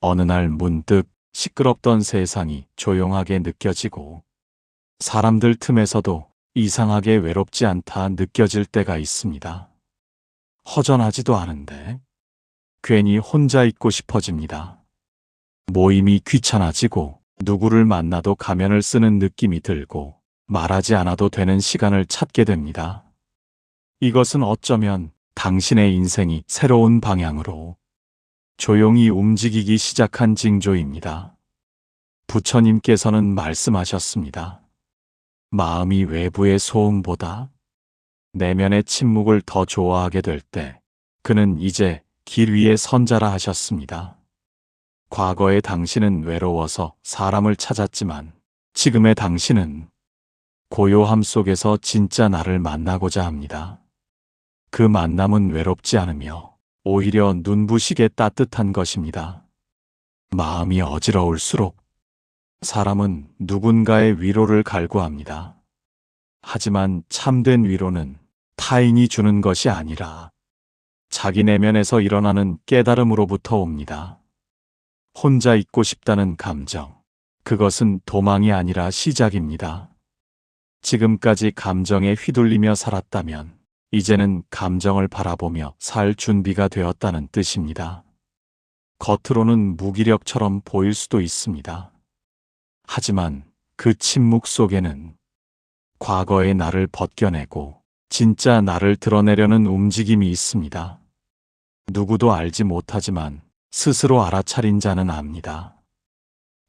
어느 날 문득 시끄럽던 세상이 조용하게 느껴지고 사람들 틈에서도 이상하게 외롭지 않다 느껴질 때가 있습니다. 허전하지도 않은데 괜히 혼자 있고 싶어집니다. 모임이 귀찮아지고 누구를 만나도 가면을 쓰는 느낌이 들고 말하지 않아도 되는 시간을 찾게 됩니다. 이것은 어쩌면 당신의 인생이 새로운 방향으로 조용히 움직이기 시작한 징조입니다. 부처님께서는 말씀하셨습니다. 마음이 외부의 소음보다 내면의 침묵을 더 좋아하게 될 때 그는 이제 길 위에 선자라 하셨습니다. 과거의 당신은 외로워서 사람을 찾았지만 지금의 당신은 고요함 속에서 진짜 나를 만나고자 합니다. 그 만남은 외롭지 않으며 오히려 눈부시게 따뜻한 것입니다. 마음이 어지러울수록 사람은 누군가의 위로를 갈구합니다. 하지만 참된 위로는 타인이 주는 것이 아니라 자기 내면에서 일어나는 깨달음으로부터 옵니다. 혼자 있고 싶다는 감정, 그것은 도망이 아니라 시작입니다. 지금까지 감정에 휘둘리며 살았다면 이제는 감정을 바라보며 살 준비가 되었다는 뜻입니다. 겉으로는 무기력처럼 보일 수도 있습니다. 하지만 그 침묵 속에는 과거의 나를 벗겨내고 진짜 나를 드러내려는 움직임이 있습니다. 누구도 알지 못하지만 스스로 알아차린 자는 압니다.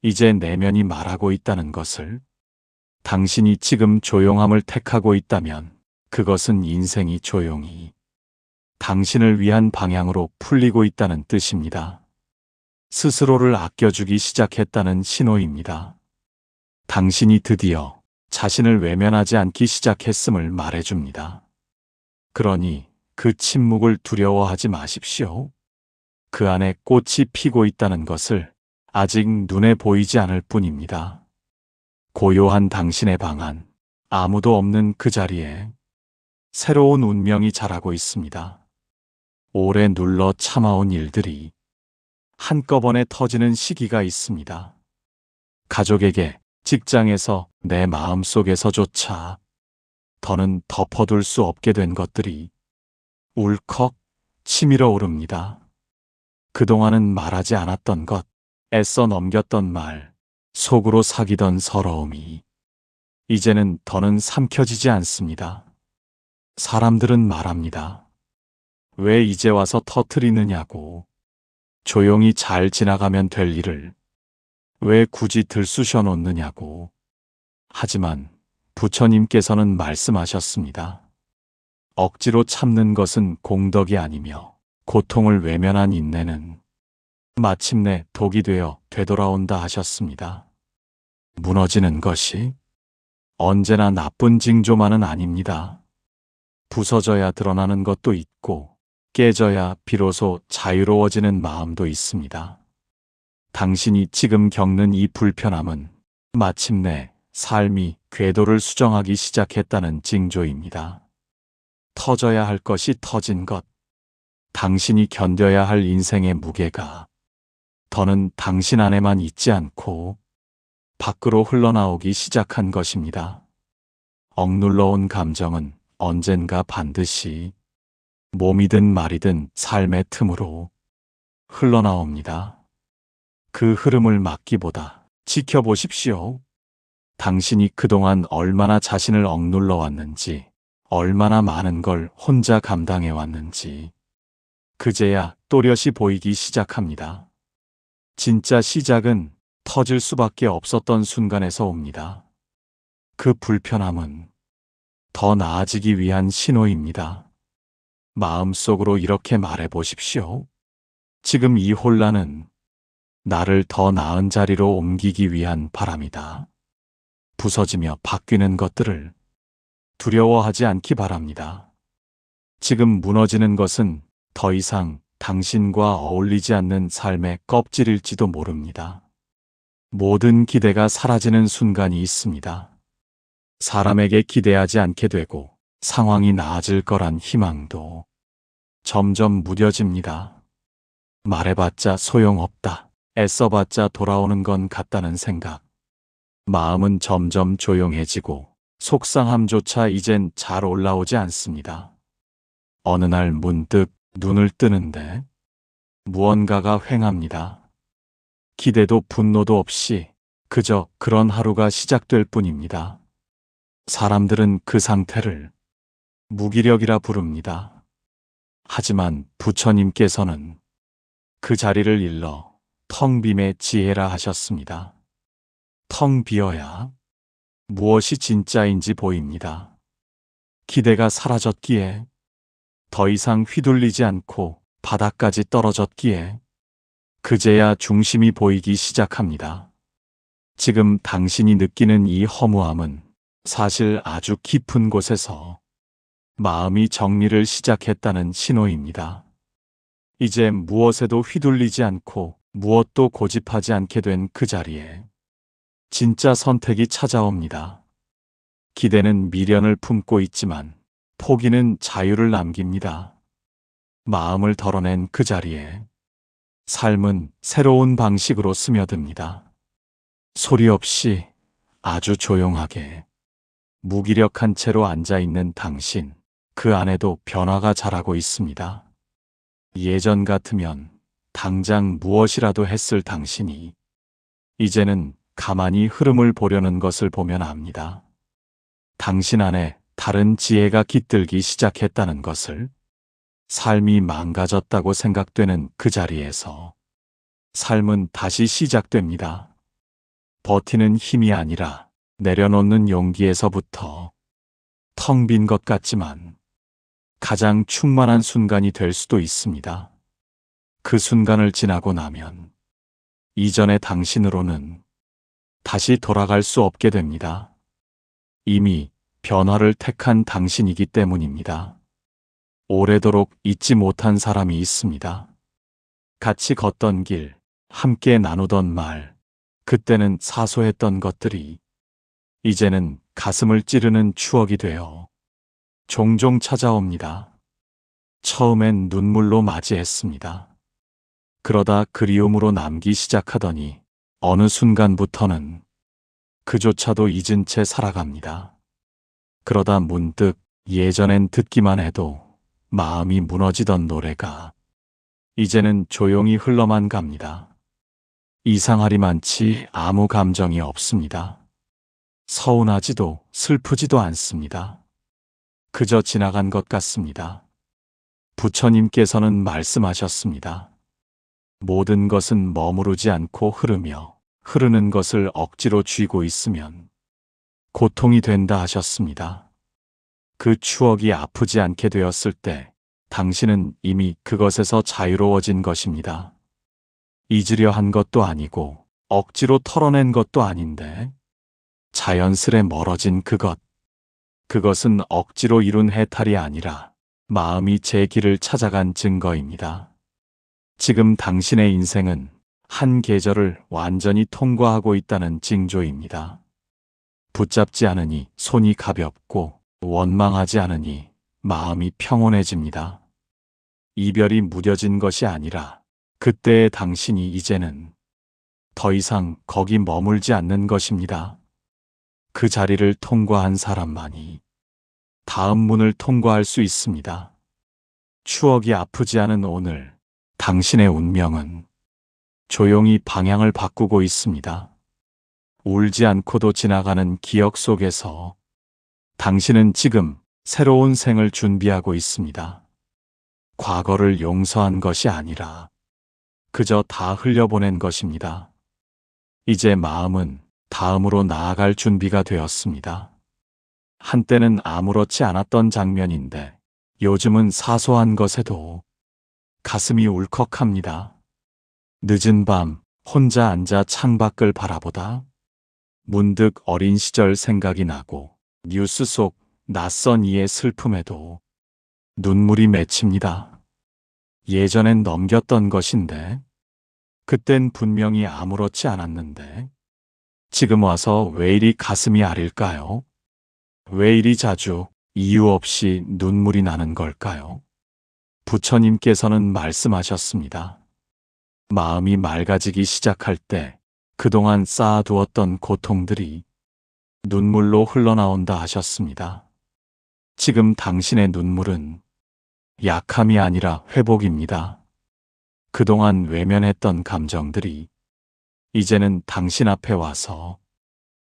이제 내면이 말하고 있다는 것을. 당신이 지금 조용함을 택하고 있다면 그것은 인생이 조용히 당신을 위한 방향으로 풀리고 있다는 뜻입니다. 스스로를 아껴주기 시작했다는 신호입니다. 당신이 드디어 자신을 외면하지 않기 시작했음을 말해줍니다. 그러니 그 침묵을 두려워하지 마십시오. 그 안에 꽃이 피고 있다는 것을 아직 눈에 보이지 않을 뿐입니다. 고요한 당신의 방 안, 아무도 없는 그 자리에 새로운 운명이 자라고 있습니다. 오래 눌러 참아온 일들이 한꺼번에 터지는 시기가 있습니다. 가족에게, 직장에서, 내 마음속에서조차 더는 덮어둘 수 없게 된 것들이 울컥 치밀어 오릅니다. 그동안은 말하지 않았던 것, 애써 넘겼던 말, 속으로 사귀던 서러움이 이제는 더는 삼켜지지 않습니다. 사람들은 말합니다. 왜 이제 와서 터뜨리느냐고. 조용히 잘 지나가면 될 일을 왜 굳이 들쑤셔 놓느냐고. 하지만 부처님께서는 말씀하셨습니다. 억지로 참는 것은 공덕이 아니며 고통을 외면한 인내는 마침내 독이 되어 되돌아온다 하셨습니다. 무너지는 것이 언제나 나쁜 징조만은 아닙니다. 부서져야 드러나는 것도 있고 깨져야 비로소 자유로워지는 마음도 있습니다. 당신이 지금 겪는 이 불편함은 마침내 삶이 궤도를 수정하기 시작했다는 징조입니다. 터져야 할 것이 터진 것, 당신이 견뎌야 할 인생의 무게가 더는 당신 안에만 있지 않고 밖으로 흘러나오기 시작한 것입니다. 억눌러온 감정은 언젠가 반드시 몸이든 말이든 삶의 틈으로 흘러나옵니다. 그 흐름을 막기보다 지켜보십시오. 당신이 그동안 얼마나 자신을 억눌러 왔는지, 얼마나 많은 걸 혼자 감당해 왔는지, 그제야 또렷이 보이기 시작합니다. 진짜 시작은 터질 수밖에 없었던 순간에서 옵니다. 그 불편함은 더 나아지기 위한 신호입니다. 마음속으로 이렇게 말해 보십시오. 지금 이 혼란은 나를 더 나은 자리로 옮기기 위한 바람이다. 부서지며 바뀌는 것들을 두려워하지 않기 바랍니다. 지금 무너지는 것은 더 이상 당신과 어울리지 않는 삶의 껍질일지도 모릅니다. 모든 기대가 사라지는 순간이 있습니다. 사람에게 기대하지 않게 되고 상황이 나아질 거란 희망도 점점 무뎌집니다. 말해봤자 소용없다. 애써봤자 돌아오는 건 같다는 생각. 마음은 점점 조용해지고 속상함조차 이젠 잘 올라오지 않습니다. 어느 날 문득 눈을 뜨는데 무언가가 횡합니다. 기대도 분노도 없이 그저 그런 하루가 시작될 뿐입니다. 사람들은 그 상태를 무기력이라 부릅니다. 하지만 부처님께서는 그 자리를 일러 텅 빔의 지혜라 하셨습니다. 텅 비어야 무엇이 진짜인지 보입니다. 기대가 사라졌기에, 더 이상 휘둘리지 않고 바닥까지 떨어졌기에 그제야 중심이 보이기 시작합니다. 지금 당신이 느끼는 이 허무함은 사실 아주 깊은 곳에서 마음이 정리를 시작했다는 신호입니다. 이제 무엇에도 휘둘리지 않고 무엇도 고집하지 않게 된 그 자리에 진짜 선택이 찾아옵니다. 기대는 미련을 품고 있지만 포기는 자유를 남깁니다. 마음을 덜어낸 그 자리에 삶은 새로운 방식으로 스며듭니다. 소리 없이 아주 조용하게 무기력한 채로 앉아있는 당신, 그 안에도 변화가 자라고 있습니다. 예전 같으면 당장 무엇이라도 했을 당신이 이제는 가만히 흐름을 보려는 것을 보면 압니다. 당신 안에 다른 지혜가 깃들기 시작했다는 것을, 삶이 망가졌다고 생각되는 그 자리에서 삶은 다시 시작됩니다. 버티는 힘이 아니라 내려놓는 용기에서부터 텅 빈 것 같지만 가장 충만한 순간이 될 수도 있습니다. 그 순간을 지나고 나면 이전의 당신으로는 다시 돌아갈 수 없게 됩니다. 이미 변화를 택한 당신이기 때문입니다. 오래도록 잊지 못한 사람이 있습니다. 같이 걷던 길, 함께 나누던 말, 그때는 사소했던 것들이 이제는 가슴을 찌르는 추억이 되어 종종 찾아옵니다. 처음엔 눈물로 맞이했습니다. 그러다 그리움으로 남기 시작하더니 어느 순간부터는 그조차도 잊은 채 살아갑니다. 그러다 문득 예전엔 듣기만 해도 마음이 무너지던 노래가 이제는 조용히 흘러만 갑니다. 이상하리만치 아무 감정이 없습니다. 서운하지도 슬프지도 않습니다. 그저 지나간 것 같습니다. 부처님께서는 말씀하셨습니다. 모든 것은 머무르지 않고 흐르며 흐르는 것을 억지로 쥐고 있으면 고통이 된다 하셨습니다. 그 추억이 아프지 않게 되었을 때 당신은 이미 그것에서 자유로워진 것입니다. 잊으려 한 것도 아니고 억지로 털어낸 것도 아닌데 자연스레 멀어진 그것은 억지로 이룬 해탈이 아니라 마음이 제 길을 찾아간 증거입니다. 지금 당신의 인생은 한 계절을 완전히 통과하고 있다는 징조입니다. 붙잡지 않으니 손이 가볍고 원망하지 않으니 마음이 평온해집니다. 이별이 무뎌진 것이 아니라 그때의 당신이 이제는 더 이상 거기 머물지 않는 것입니다. 그 자리를 통과한 사람만이 다음 문을 통과할 수 있습니다. 추억이 아프지 않은 오늘, 당신의 운명은 조용히 방향을 바꾸고 있습니다. 울지 않고도 지나가는 기억 속에서 당신은 지금 새로운 생을 준비하고 있습니다. 과거를 용서한 것이 아니라 그저 다 흘려보낸 것입니다. 이제 마음은 다음으로 나아갈 준비가 되었습니다. 한때는 아무렇지 않았던 장면인데 요즘은 사소한 것에도 가슴이 울컥합니다. 늦은 밤 혼자 앉아 창밖을 바라보다 문득 어린 시절 생각이 나고 뉴스 속 낯선 이의 슬픔에도 눈물이 맺힙니다. 예전엔 넘겼던 것인데 그땐 분명히 아무렇지 않았는데 지금 와서 왜 이리 가슴이 아릴까요? 왜 이리 자주 이유 없이 눈물이 나는 걸까요? 부처님께서는 말씀하셨습니다. 마음이 맑아지기 시작할 때 그동안 쌓아두었던 고통들이 눈물로 흘러나온다 하셨습니다. 지금 당신의 눈물은 약함이 아니라 회복입니다. 그동안 외면했던 감정들이 이제는 당신 앞에 와서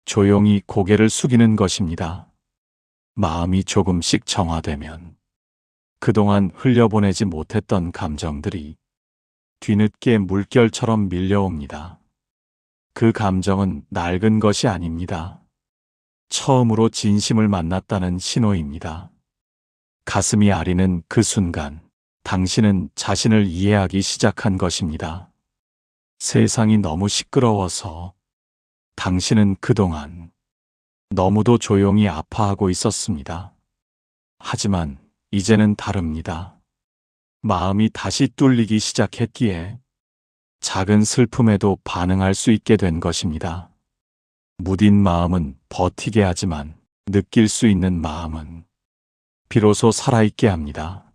조용히 고개를 숙이는 것입니다. 마음이 조금씩 정화되면 그동안 흘려보내지 못했던 감정들이 뒤늦게 물결처럼 밀려옵니다. 그 감정은 낡은 것이 아닙니다. 처음으로 진심을 만났다는 신호입니다. 가슴이 아리는 그 순간, 당신은 자신을 이해하기 시작한 것입니다. 세상이 너무 시끄러워서 당신은 그동안 너무도 조용히 아파하고 있었습니다. 하지만 이제는 다릅니다. 마음이 다시 뚫리기 시작했기에 작은 슬픔에도 반응할 수 있게 된 것입니다. 무딘 마음은 버티게 하지만 느낄 수 있는 마음은 비로소 살아있게 합니다.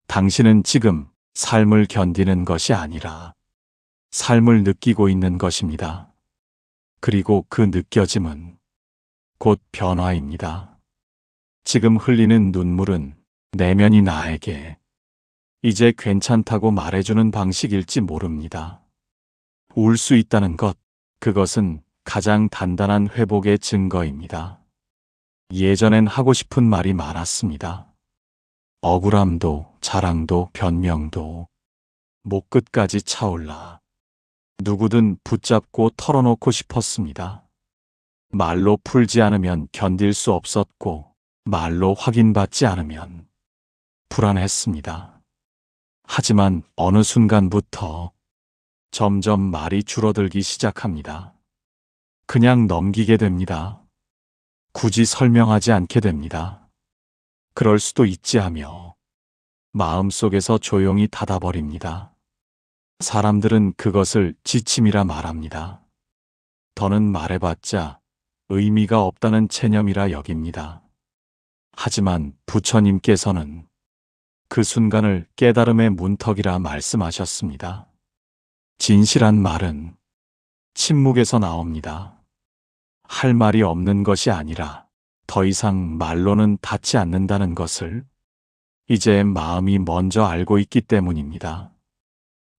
당신은 지금 삶을 견디는 것이 아니라 삶을 느끼고 있는 것입니다. 그리고 그 느껴짐은 곧 변화입니다. 지금 흘리는 눈물은 내면이 나에게 이제 괜찮다고 말해주는 방식일지 모릅니다. 울 수 있다는 것, 그것은 가장 단단한 회복의 증거입니다. 예전엔 하고 싶은 말이 많았습니다. 억울함도, 자랑도, 변명도 목 끝까지 차올라 누구든 붙잡고 털어놓고 싶었습니다. 말로 풀지 않으면 견딜 수 없었고, 말로 확인받지 않으면 불안했습니다. 하지만 어느 순간부터 점점 말이 줄어들기 시작합니다. 그냥 넘기게 됩니다. 굳이 설명하지 않게 됩니다. 그럴 수도 있지 하며 마음속에서 조용히 닫아버립니다. 사람들은 그것을 지침이라 말합니다. 더는 말해봤자 의미가 없다는 체념이라 여깁니다. 하지만 부처님께서는 그 순간을 깨달음의 문턱이라 말씀하셨습니다. 진실한 말은 침묵에서 나옵니다. 할 말이 없는 것이 아니라 더 이상 말로는 닿지 않는다는 것을 이제 마음이 먼저 알고 있기 때문입니다.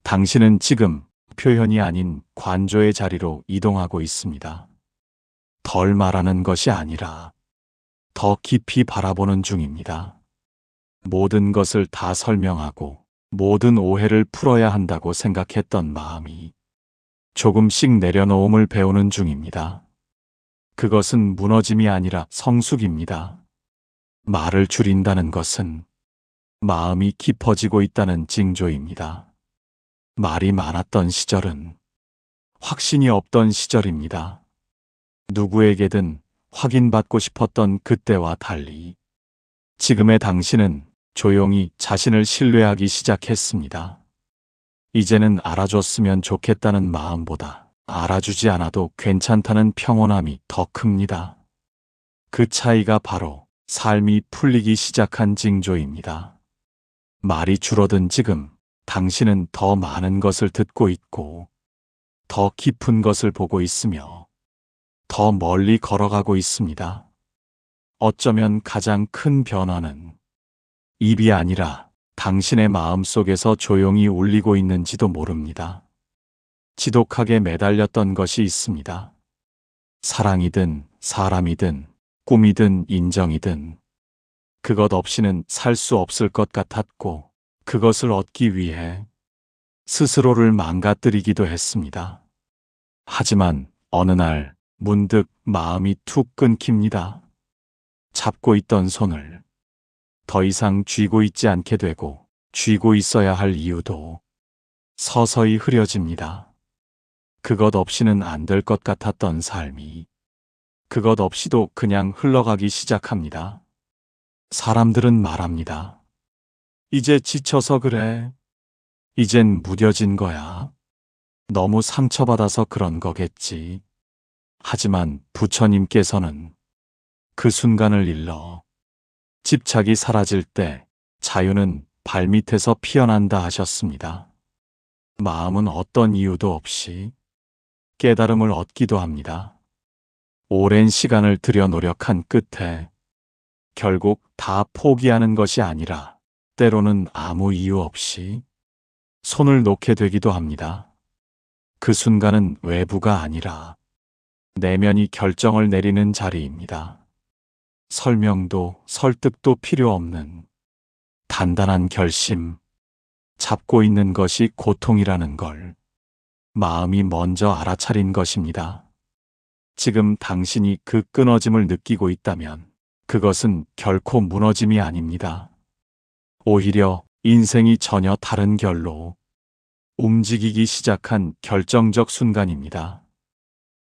당신은 지금 표현이 아닌 관조의 자리로 이동하고 있습니다. 덜 말하는 것이 아니라 더 깊이 바라보는 중입니다. 모든 것을 다 설명하고 모든 오해를 풀어야 한다고 생각했던 마음이 조금씩 내려놓음을 배우는 중입니다. 그것은 무너짐이 아니라 성숙입니다. 말을 줄인다는 것은 마음이 깊어지고 있다는 징조입니다. 말이 많았던 시절은 확신이 없던 시절입니다. 누구에게든 확인받고 싶었던 그때와 달리 지금의 당신은 조용히 자신을 신뢰하기 시작했습니다. 이제는 알아줬으면 좋겠다는 마음보다 알아주지 않아도 괜찮다는 평온함이 더 큽니다. 그 차이가 바로 삶이 풀리기 시작한 징조입니다. 말이 줄어든 지금 당신은 더 많은 것을 듣고 있고 더 깊은 것을 보고 있으며 더 멀리 걸어가고 있습니다. 어쩌면 가장 큰 변화는 입이 아니라 당신의 마음 속에서 조용히 울리고 있는지도 모릅니다. 지독하게 매달렸던 것이 있습니다. 사랑이든 사람이든 꿈이든 인정이든 그것 없이는 살 수 없을 것 같았고 그것을 얻기 위해 스스로를 망가뜨리기도 했습니다. 하지만 어느 날 문득 마음이 툭 끊깁니다. 잡고 있던 손을 더 이상 쥐고 있지 않게 되고 쥐고 있어야 할 이유도 서서히 흐려집니다. 그것 없이는 안 될 것 같았던 삶이 그것 없이도 그냥 흘러가기 시작합니다. 사람들은 말합니다. 이제 지쳐서 그래. 이젠 무뎌진 거야. 너무 상처받아서 그런 거겠지. 하지만 부처님께서는 그 순간을 일러 집착이 사라질 때 자유는 발밑에서 피어난다 하셨습니다. 마음은 어떤 이유도 없이 깨달음을 얻기도 합니다. 오랜 시간을 들여 노력한 끝에 결국 다 포기하는 것이 아니라 때로는 아무 이유 없이 손을 놓게 되기도 합니다. 그 순간은 외부가 아니라 내면이 결정을 내리는 자리입니다. 설명도 설득도 필요 없는 단단한 결심, 잡고 있는 것이 고통이라는 걸 마음이 먼저 알아차린 것입니다. 지금 당신이 그 끊어짐을 느끼고 있다면 그것은 결코 무너짐이 아닙니다. 오히려 인생이 전혀 다른 결로 움직이기 시작한 결정적 순간입니다.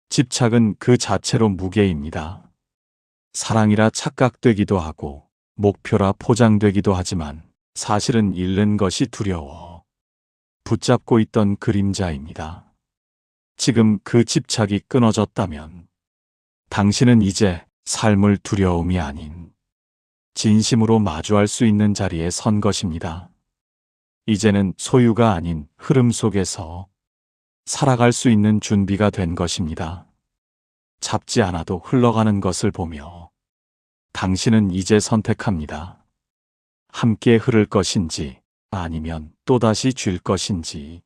집착은 그 자체로 무게입니다. 사랑이라 착각되기도 하고 목표라 포장되기도 하지만 사실은 잃는 것이 두려워 붙잡고 있던 그림자입니다. 지금 그 집착이 끊어졌다면 당신은 이제 삶을 두려움이 아닌 진심으로 마주할 수 있는 자리에 선 것입니다. 이제는 소유가 아닌 흐름 속에서 살아갈 수 있는 준비가 된 것입니다. 잡지 않아도 흘러가는 것을 보며 당신은 이제 선택합니다. 함께 흐를 것인지 아니면 또다시 쥘 것인지.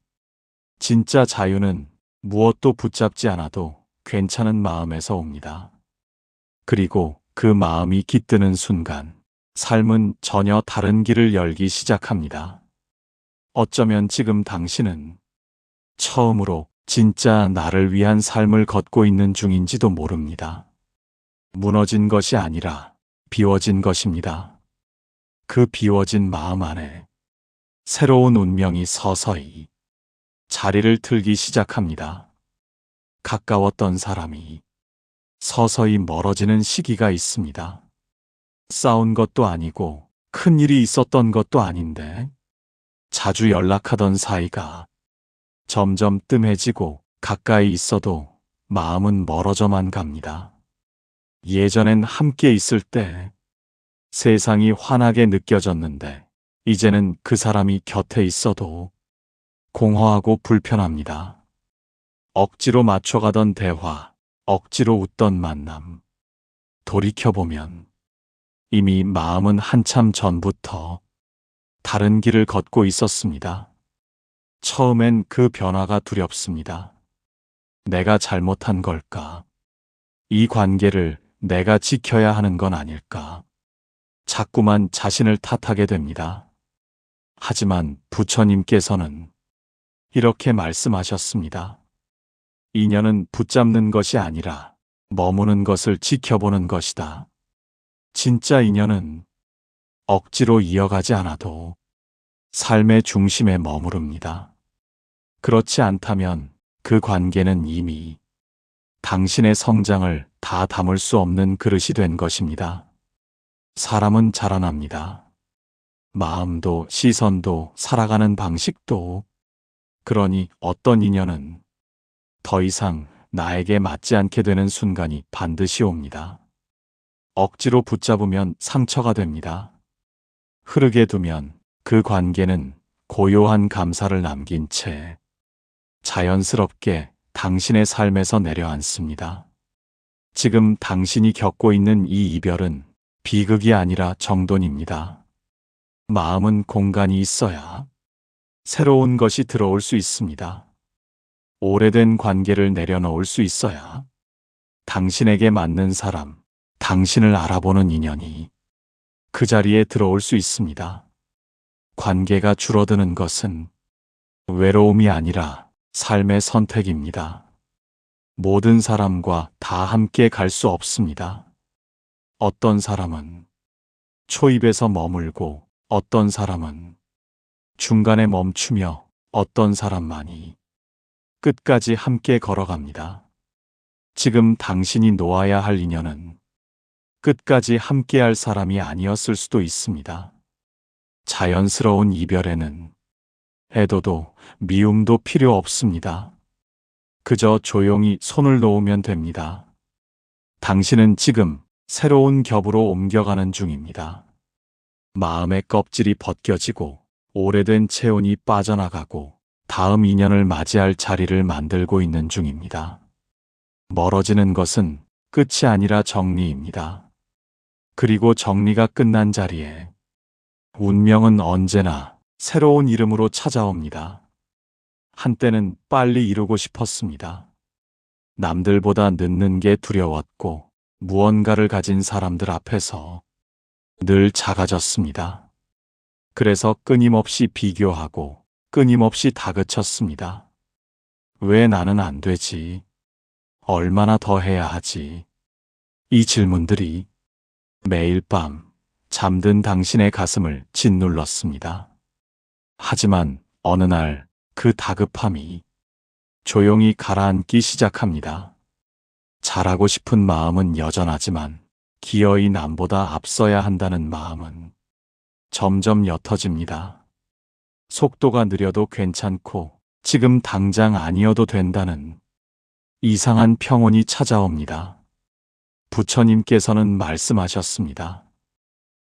진짜 자유는 무엇도 붙잡지 않아도 괜찮은 마음에서 옵니다. 그리고 그 마음이 깃드는 순간 삶은 전혀 다른 길을 열기 시작합니다. 어쩌면 지금 당신은 처음으로 진짜 나를 위한 삶을 걷고 있는 중인지도 모릅니다. 무너진 것이 아니라 비워진 것입니다. 그 비워진 마음 안에 새로운 운명이 서서히 자리를 틀기 시작합니다. 가까웠던 사람이 서서히 멀어지는 시기가 있습니다. 싸운 것도 아니고 큰 일이 있었던 것도 아닌데 자주 연락하던 사이가 점점 뜸해지고 가까이 있어도 마음은 멀어져만 갑니다. 예전엔 함께 있을 때 세상이 환하게 느껴졌는데 이제는 그 사람이 곁에 있어도 공허하고 불편합니다. 억지로 맞춰가던 대화, 억지로 웃던 만남. 돌이켜보면 이미 마음은 한참 전부터 다른 길을 걷고 있었습니다. 처음엔 그 변화가 두렵습니다. 내가 잘못한 걸까? 이 관계를 내가 지켜야 하는 건 아닐까? 자꾸만 자신을 탓하게 됩니다. 하지만 부처님께서는 이렇게 말씀하셨습니다. 인연은 붙잡는 것이 아니라 머무는 것을 지켜보는 것이다. 진짜 인연은 억지로 이어가지 않아도 삶의 중심에 머무릅니다. 그렇지 않다면 그 관계는 이미 당신의 성장을 다 담을 수 없는 그릇이 된 것입니다. 사람은 자라납니다. 마음도 시선도 살아가는 방식도. 그러니 어떤 인연은 더 이상 나에게 맞지 않게 되는 순간이 반드시 옵니다. 억지로 붙잡으면 상처가 됩니다. 흐르게 두면 그 관계는 고요한 감사를 남긴 채 자연스럽게 당신의 삶에서 내려앉습니다. 지금 당신이 겪고 있는 이 이별은 비극이 아니라 정돈입니다. 마음은 공간이 있어야 새로운 것이 들어올 수 있습니다. 오래된 관계를 내려놓을 수 있어야 당신에게 맞는 사람, 당신을 알아보는 인연이 그 자리에 들어올 수 있습니다. 관계가 줄어드는 것은 외로움이 아니라 삶의 선택입니다. 모든 사람과 다 함께 갈 수 없습니다. 어떤 사람은 초입에서 머물고 어떤 사람은 중간에 멈추며 어떤 사람만이 끝까지 함께 걸어갑니다. 지금 당신이 놓아야 할 인연은 끝까지 함께할 사람이 아니었을 수도 있습니다. 자연스러운 이별에는 애도도 미움도 필요 없습니다. 그저 조용히 손을 놓으면 됩니다. 당신은 지금 새로운 겹으로 옮겨가는 중입니다. 마음의 껍질이 벗겨지고 오래된 체온이 빠져나가고 다음 인연을 맞이할 자리를 만들고 있는 중입니다. 멀어지는 것은 끝이 아니라 정리입니다. 그리고 정리가 끝난 자리에 운명은 언제나 새로운 이름으로 찾아옵니다. 한때는 빨리 이루고 싶었습니다. 남들보다 늦는 게 두려웠고 무언가를 가진 사람들 앞에서 늘 작아졌습니다. 그래서 끊임없이 비교하고 끊임없이 다그쳤습니다. 왜 나는 안 되지? 얼마나 더 해야 하지? 이 질문들이 매일 밤 잠든 당신의 가슴을 짓눌렀습니다. 하지만 어느 날 그 다급함이 조용히 가라앉기 시작합니다. 잘하고 싶은 마음은 여전하지만 기어이 남보다 앞서야 한다는 마음은 점점 옅어집니다. 속도가 느려도 괜찮고 지금 당장 아니어도 된다는 이상한 평온이 찾아옵니다. 부처님께서는 말씀하셨습니다.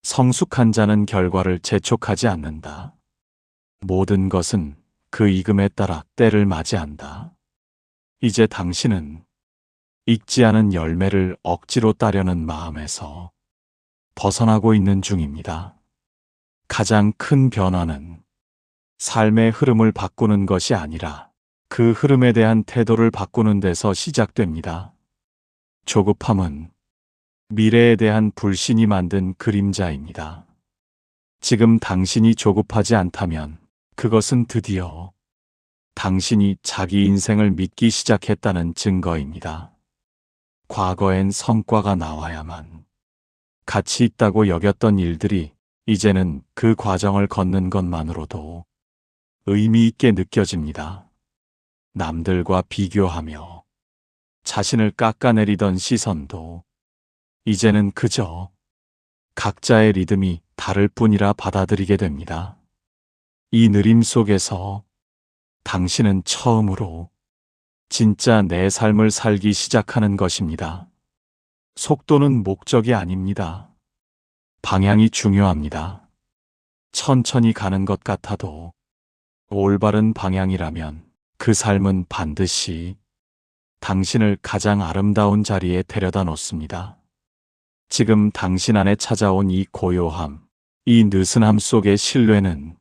성숙한 자는 결과를 재촉하지 않는다. 모든 것은 그 익음에 따라 때를 맞이한다. 이제 당신은 익지 않은 열매를 억지로 따려는 마음에서 벗어나고 있는 중입니다. 가장 큰 변화는 삶의 흐름을 바꾸는 것이 아니라 그 흐름에 대한 태도를 바꾸는 데서 시작됩니다. 조급함은 미래에 대한 불신이 만든 그림자입니다. 지금 당신이 조급하지 않다면 그것은 드디어 당신이 자기 인생을 믿기 시작했다는 증거입니다. 과거엔 성과가 나와야만 가치 있다고 여겼던 일들이 이제는 그 과정을 걷는 것만으로도 의미 있게 느껴집니다. 남들과 비교하며 자신을 깎아내리던 시선도 이제는 그저 각자의 리듬이 다를 뿐이라 받아들이게 됩니다. 이 느림 속에서 당신은 처음으로 진짜 내 삶을 살기 시작하는 것입니다. 속도는 목적이 아닙니다. 방향이 중요합니다. 천천히 가는 것 같아도 올바른 방향이라면 그 삶은 반드시 당신을 가장 아름다운 자리에 데려다 놓습니다. 지금 당신 안에 찾아온 이 고요함, 이 느슨함 속의 신뢰는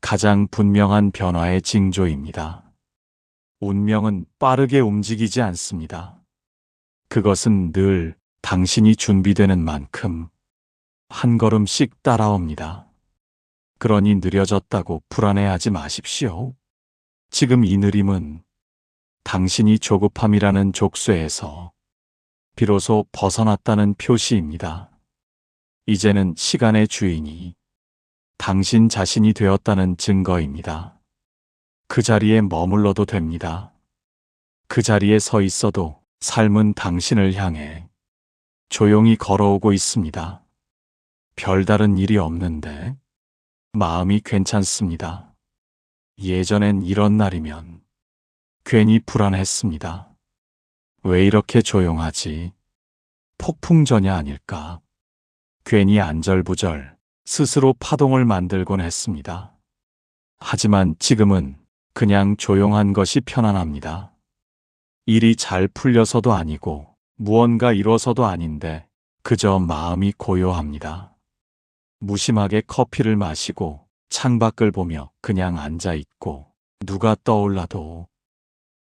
가장 분명한 변화의 징조입니다. 운명은 빠르게 움직이지 않습니다. 그것은 늘 당신이 준비되는 만큼 한 걸음씩 따라옵니다. 그러니 느려졌다고 불안해하지 마십시오. 지금 이 느림은 당신이 조급함이라는 족쇄에서 비로소 벗어났다는 표시입니다. 이제는 시간의 주인이 당신 자신이 되었다는 증거입니다. 그 자리에 머물러도 됩니다. 그 자리에 서 있어도 삶은 당신을 향해 조용히 걸어오고 있습니다. 별다른 일이 없는데 마음이 괜찮습니다. 예전엔 이런 날이면 괜히 불안했습니다. 왜 이렇게 조용하지? 폭풍전야 아닐까? 괜히 안절부절 스스로 파동을 만들곤 했습니다. 하지만 지금은 그냥 조용한 것이 편안합니다. 일이 잘 풀려서도 아니고 무언가 이뤄서도 아닌데 그저 마음이 고요합니다. 무심하게 커피를 마시고 창밖을 보며 그냥 앉아 있고 누가 떠올라도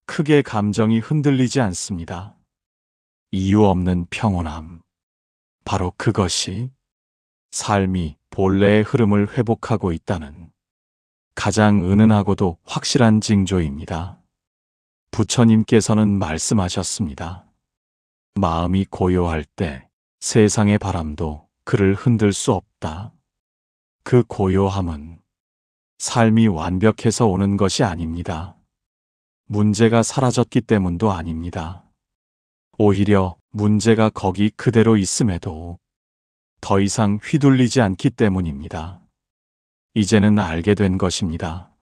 크게 감정이 흔들리지 않습니다. 이유 없는 평온함. 바로 그것이 삶이 본래의 흐름을 회복하고 있다는 가장 은은하고도 확실한 징조입니다. 부처님께서는 말씀하셨습니다. 마음이 고요할 때 세상의 바람도 그를 흔들 수 없다. 그 고요함은 삶이 완벽해서 오는 것이 아닙니다. 문제가 사라졌기 때문도 아닙니다. 오히려 문제가 거기 그대로 있음에도 더 이상 휘둘리지 않기 때문입니다. 이제는 알게 된 것입니다.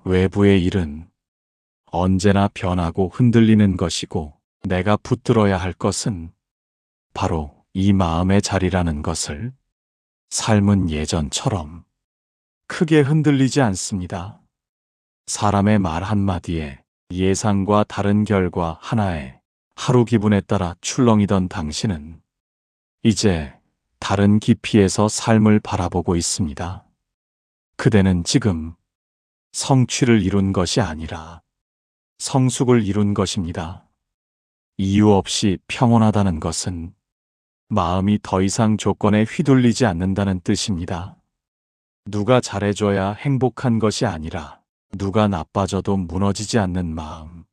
외부의 일은 언제나 변하고 흔들리는 것이고 내가 붙들어야 할 것은 바로 이 마음의 자리라는 것을. 삶은 예전처럼 크게 흔들리지 않습니다. 사람의 말 한마디에 예상과 다른 결과 하나에 하루 기분에 따라 출렁이던 당신은 이제 다른 깊이에서 삶을 바라보고 있습니다. 그대는 지금 성취를 이룬 것이 아니라 성숙을 이룬 것입니다. 이유 없이 평온하다는 것은 마음이 더 이상 조건에 휘둘리지 않는다는 뜻입니다. 누가 잘해줘야 행복한 것이 아니라 누가 나빠져도 무너지지 않는 마음.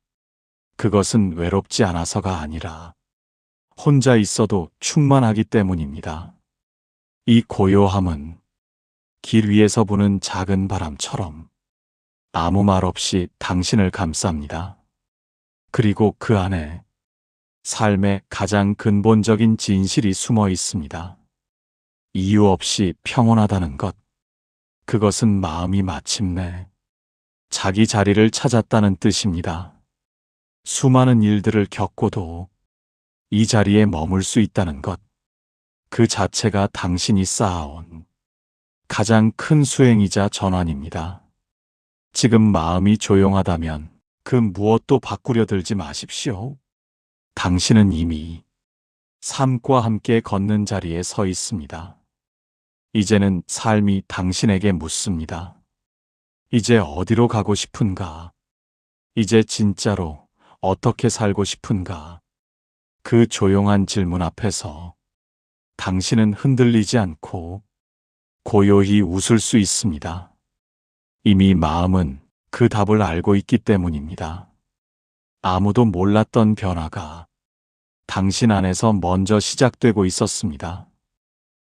그것은 외롭지 않아서가 아니라 혼자 있어도 충만하기 때문입니다. 이 고요함은 길 위에서 부는 작은 바람처럼 아무 말 없이 당신을 감쌉니다. 그리고 그 안에 삶의 가장 근본적인 진실이 숨어 있습니다. 이유 없이 평온하다는 것. 그것은 마음이 마침내 자기 자리를 찾았다는 뜻입니다. 수많은 일들을 겪고도 이 자리에 머물 수 있다는 것. 그 자체가 당신이 쌓아온 가장 큰 수행이자 전환입니다. 지금 마음이 조용하다면 그 무엇도 바꾸려 들지 마십시오. 당신은 이미 삶과 함께 걷는 자리에 서 있습니다. 이제는 삶이 당신에게 묻습니다. 이제 어디로 가고 싶은가? 이제 진짜로 어떻게 살고 싶은가? 그 조용한 질문 앞에서 당신은 흔들리지 않고 고요히 웃을 수 있습니다. 이미 마음은 그 답을 알고 있기 때문입니다. 아무도 몰랐던 변화가 당신 안에서 먼저 시작되고 있었습니다.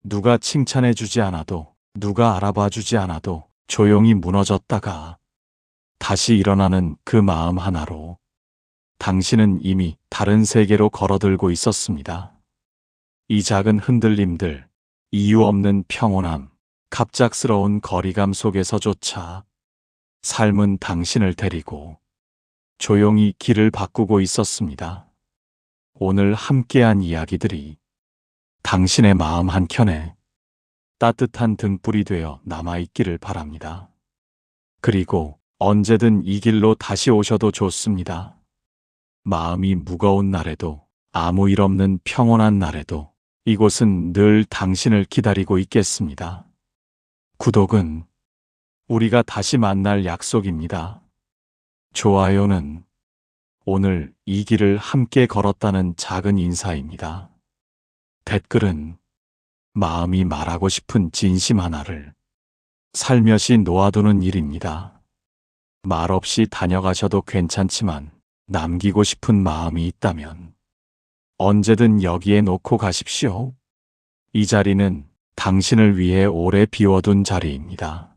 누가 칭찬해 주지 않아도, 누가 알아봐 주지 않아도 조용히 무너졌다가 다시 일어나는 그 마음 하나로 당신은 이미 다른 세계로 걸어들고 있었습니다. 이 작은 흔들림들, 이유 없는 평온함, 갑작스러운 거리감 속에서조차 삶은 당신을 데리고 조용히 길을 바꾸고 있었습니다. 오늘 함께한 이야기들이 당신의 마음 한켠에 따뜻한 등불이 되어 남아있기를 바랍니다. 그리고 언제든 이 길로 다시 오셔도 좋습니다. 마음이 무거운 날에도, 아무 일 없는 평온한 날에도 이곳은 늘 당신을 기다리고 있겠습니다. 구독은 우리가 다시 만날 약속입니다. 좋아요는 오늘 이 길을 함께 걸었다는 작은 인사입니다. 댓글은 마음이 말하고 싶은 진심 하나를 살며시 놓아두는 일입니다. 말 없이 다녀가셔도 괜찮지만 남기고 싶은 마음이 있다면 언제든 여기에 놓고 가십시오. 이 자리는 당신을 위해 오래 비워둔 자리입니다.